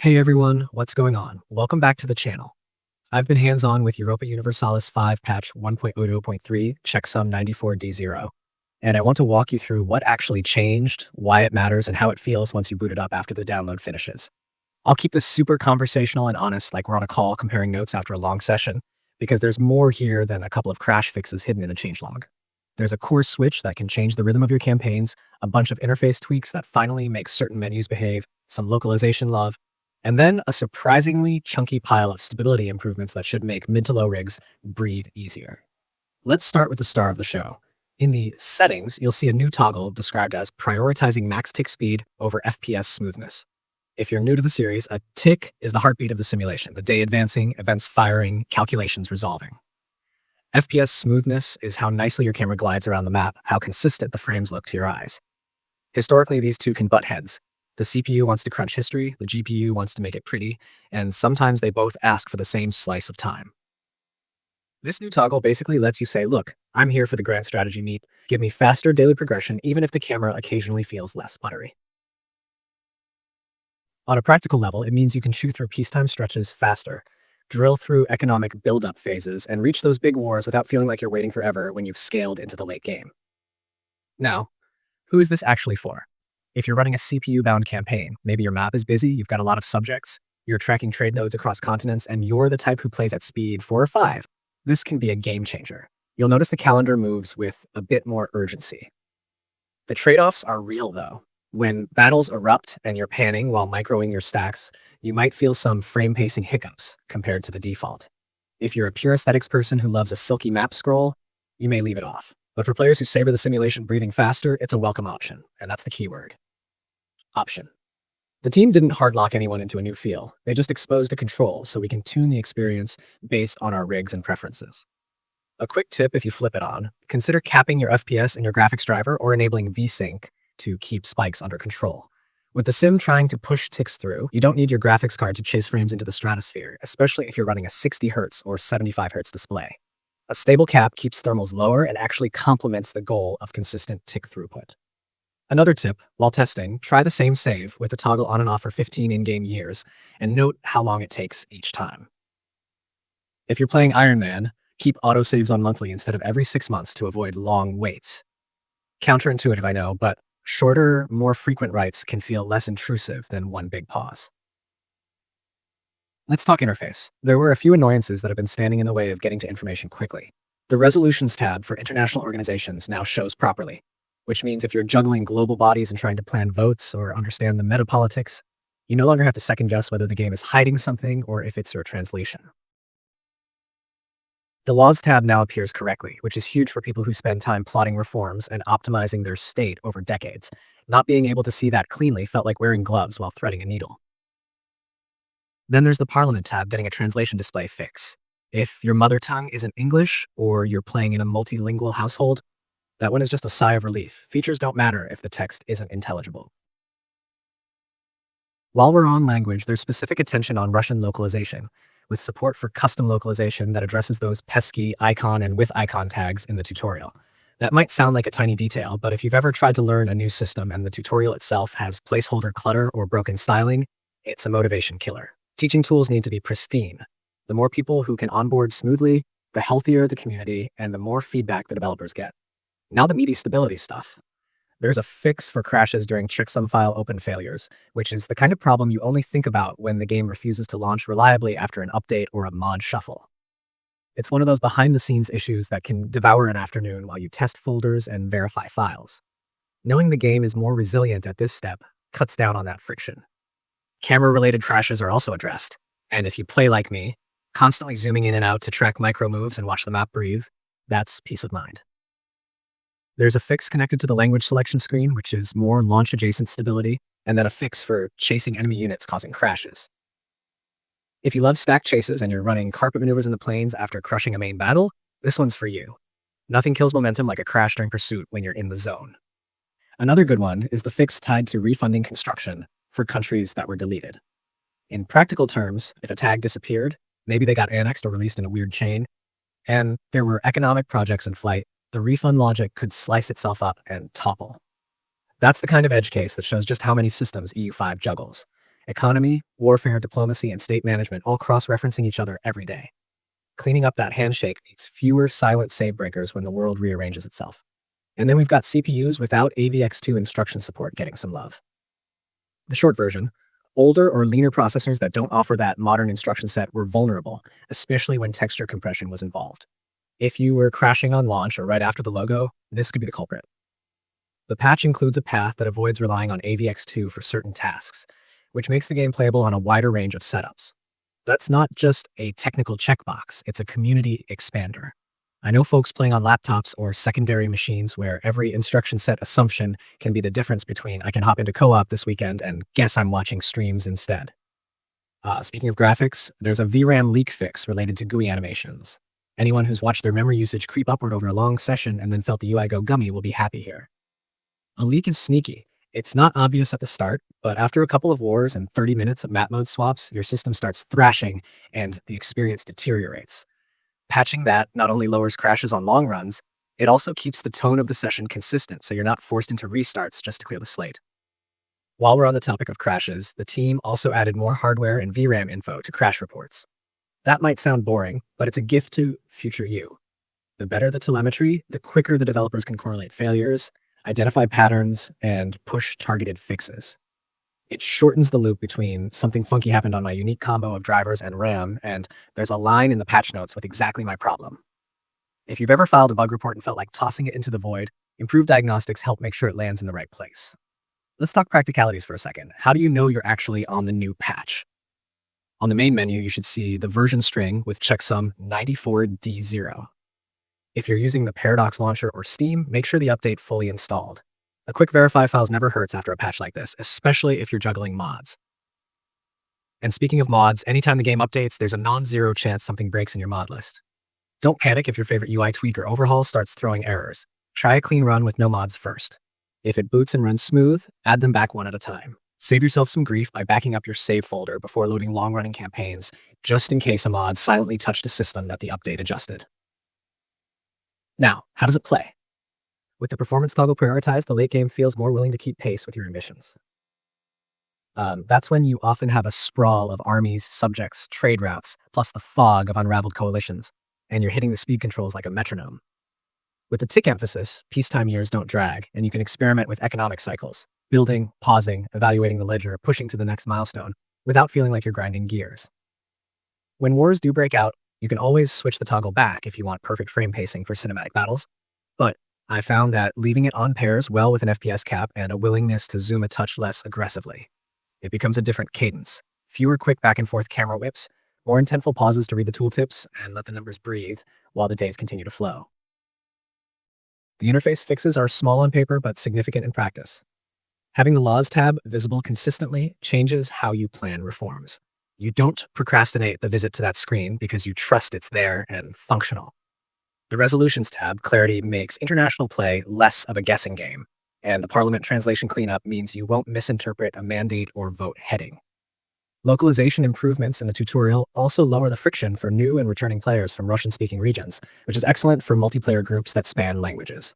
Hey everyone, what's going on? Welcome back to the channel. I've been hands-on with Europa Universalis 5 patch 1.02.3 checksum 94D0, and I want to walk you through what actually changed, why it matters, and how it feels once you boot it up after the download finishes. I'll keep this super conversational and honest, like we're on a call comparing notes after a long session, because there's more here than a couple of crash fixes hidden in a changelog. There's a core switch that can change the rhythm of your campaigns, a bunch of interface tweaks that finally make certain menus behave, some localization love, and then a surprisingly chunky pile of stability improvements that should make mid to low rigs breathe easier. Let's start with the star of the show. In the settings, you'll see a new toggle described as prioritizing max tick speed over FPS smoothness. If you're new to the series, a tick is the heartbeat of the simulation, the day advancing, events firing, calculations resolving. FPS smoothness is how nicely your camera glides around the map, how consistent the frames look to your eyes. Historically, these two can butt heads. The CPU wants to crunch history, the GPU wants to make it pretty, and sometimes they both ask for the same slice of time. This new toggle basically lets you say, look, I'm here for the grand strategy meet, give me faster daily progression even if the camera occasionally feels less buttery. On a practical level, it means you can chew through peacetime stretches faster, drill through economic build-up phases, and reach those big wars without feeling like you're waiting forever when you've scaled into the late game. Now, who is this actually for? If you're running a CPU-bound campaign, maybe your map is busy, you've got a lot of subjects, you're tracking trade nodes across continents, and you're the type who plays at speed 4 or 5, this can be a game changer. You'll notice the calendar moves with a bit more urgency. The trade-offs are real, though. When battles erupt and you're panning while microing your stacks, you might feel some frame pacing hiccups compared to the default. If you're a pure aesthetics person who loves a silky map scroll, you may leave it off. But for players who savor the simulation breathing faster, it's a welcome option, and that's the key word. Option. The team didn't hardlock anyone into a new feel. They just exposed a control so we can tune the experience based on our rigs and preferences. A quick tip if you flip it on, consider capping your FPS in your graphics driver or enabling VSync to keep spikes under control. With the sim trying to push ticks through, you don't need your graphics card to chase frames into the stratosphere, especially if you're running a 60 Hz or 75 Hz display. A stable cap keeps thermals lower and actually complements the goal of consistent tick throughput. Another tip, while testing, try the same save with the toggle on and off for 15 in-game years, and note how long it takes each time. If you're playing Iron Man, keep autosaves on monthly instead of every 6 months to avoid long waits. Counterintuitive, I know, but shorter, more frequent writes can feel less intrusive than one big pause. Let's talk interface. There were a few annoyances that have been standing in the way of getting to information quickly. The Resolutions tab for international organizations now shows properly, which means if you're juggling global bodies and trying to plan votes or understand the meta-politics, you no longer have to second-guess whether the game is hiding something or if it's your translation. The Laws tab now appears correctly, which is huge for people who spend time plotting reforms and optimizing their state over decades. Not being able to see that cleanly felt like wearing gloves while threading a needle. Then there's the Parliament tab getting a translation display fix. If your mother tongue isn't English or you're playing in a multilingual household, that one is just a sigh of relief. Features don't matter if the text isn't intelligible. While we're on language, there's specific attention on Russian localization, with support for custom localization that addresses those pesky icon and with icon tags in the tutorial. That might sound like a tiny detail, but if you've ever tried to learn a new system and the tutorial itself has placeholder clutter or broken styling, it's a motivation killer. Teaching tools need to be pristine. The more people who can onboard smoothly, the healthier the community and the more feedback the developers get. Now the meaty stability stuff. There's a fix for crashes during checksum file open failures, which is the kind of problem you only think about when the game refuses to launch reliably after an update or a mod shuffle. It's one of those behind-the-scenes issues that can devour an afternoon while you test folders and verify files. Knowing the game is more resilient at this step cuts down on that friction. Camera-related crashes are also addressed, and if you play like me, constantly zooming in and out to track micro moves and watch the map breathe, that's peace of mind. There's a fix connected to the language selection screen, which is more launch-adjacent stability, and then a fix for chasing enemy units causing crashes. If you love stack chases and you're running carpet maneuvers in the plains after crushing a main battle, this one's for you. Nothing kills momentum like a crash during pursuit when you're in the zone. Another good one is the fix tied to refunding construction for countries that were deleted. In practical terms, if a tag disappeared, maybe they got annexed or released in a weird chain, and there were economic projects in flight, the refund logic could slice itself up and topple. That's the kind of edge case that shows just how many systems EU5 juggles. Economy, warfare, diplomacy, and state management all cross-referencing each other every day. Cleaning up that handshake means fewer silent save breakers when the world rearranges itself. And then we've got CPUs without AVX2 instruction support getting some love. The short version, older or leaner processors that don't offer that modern instruction set were vulnerable, especially when texture compression was involved. If you were crashing on launch or right after the logo, this could be the culprit. The patch includes a path that avoids relying on AVX2 for certain tasks, which makes the game playable on a wider range of setups. That's not just a technical checkbox, it's a community expander. I know folks playing on laptops or secondary machines where every instruction set assumption can be the difference between I can hop into co-op this weekend and guess I'm watching streams instead. Speaking of graphics, there's a VRAM leak fix related to GUI animations. Anyone who's watched their memory usage creep upward over a long session and then felt the UI go gummy will be happy here. A leak is sneaky. It's not obvious at the start, but after a couple of wars and 30 minutes of map mode swaps, your system starts thrashing and the experience deteriorates. Patching that not only lowers crashes on long runs, it also keeps the tone of the session consistent so you're not forced into restarts just to clear the slate. While we're on the topic of crashes, the team also added more hardware and VRAM info to crash reports. That might sound boring, but it's a gift to future you. The better the telemetry, the quicker the developers can correlate failures, identify patterns, and push targeted fixes. It shortens the loop between something funky happened on my unique combo of drivers and RAM, and there's a line in the patch notes with exactly my problem. If you've ever filed a bug report and felt like tossing it into the void, improved diagnostics help make sure it lands in the right place. Let's talk practicalities for a second. How do you know you're actually on the new patch? On the main menu, you should see the version string with checksum 94D0. If you're using the Paradox launcher or Steam, make sure the update fully installed. A quick verify files never hurts after a patch like this, especially if you're juggling mods. And speaking of mods, anytime the game updates, there's a non-zero chance something breaks in your mod list. Don't panic if your favorite UI tweak or overhaul starts throwing errors. Try a clean run with no mods first. If it boots and runs smooth, add them back one at a time. Save yourself some grief by backing up your save folder before loading long-running campaigns, just in case a mod silently touched a system that the update adjusted. Now, how does it play? With the performance toggle prioritized, the late game feels more willing to keep pace with your ambitions. That's when you often have a sprawl of armies, subjects, trade routes, plus the fog of unraveled coalitions, and you're hitting the speed controls like a metronome. With the tick emphasis, peacetime years don't drag, and you can experiment with economic cycles, building, pausing, evaluating the ledger, pushing to the next milestone, without feeling like you're grinding gears. When wars do break out, you can always switch the toggle back if you want perfect frame pacing for cinematic battles, but I found that leaving it on pairs well with an FPS cap and a willingness to zoom a touch less aggressively. It becomes a different cadence. Fewer quick back and forth camera whips, more intentful pauses to read the tooltips and let the numbers breathe while the days continue to flow. The interface fixes are small on paper but significant in practice. Having the Laws tab visible consistently changes how you plan reforms. You don't procrastinate the visit to that screen because you trust it's there and functional. The Resolutions tab, Clarity, makes international play less of a guessing game, and the Parliament translation cleanup means you won't misinterpret a mandate or vote heading. Localization improvements in the tutorial also lower the friction for new and returning players from Russian-speaking regions, which is excellent for multiplayer groups that span languages.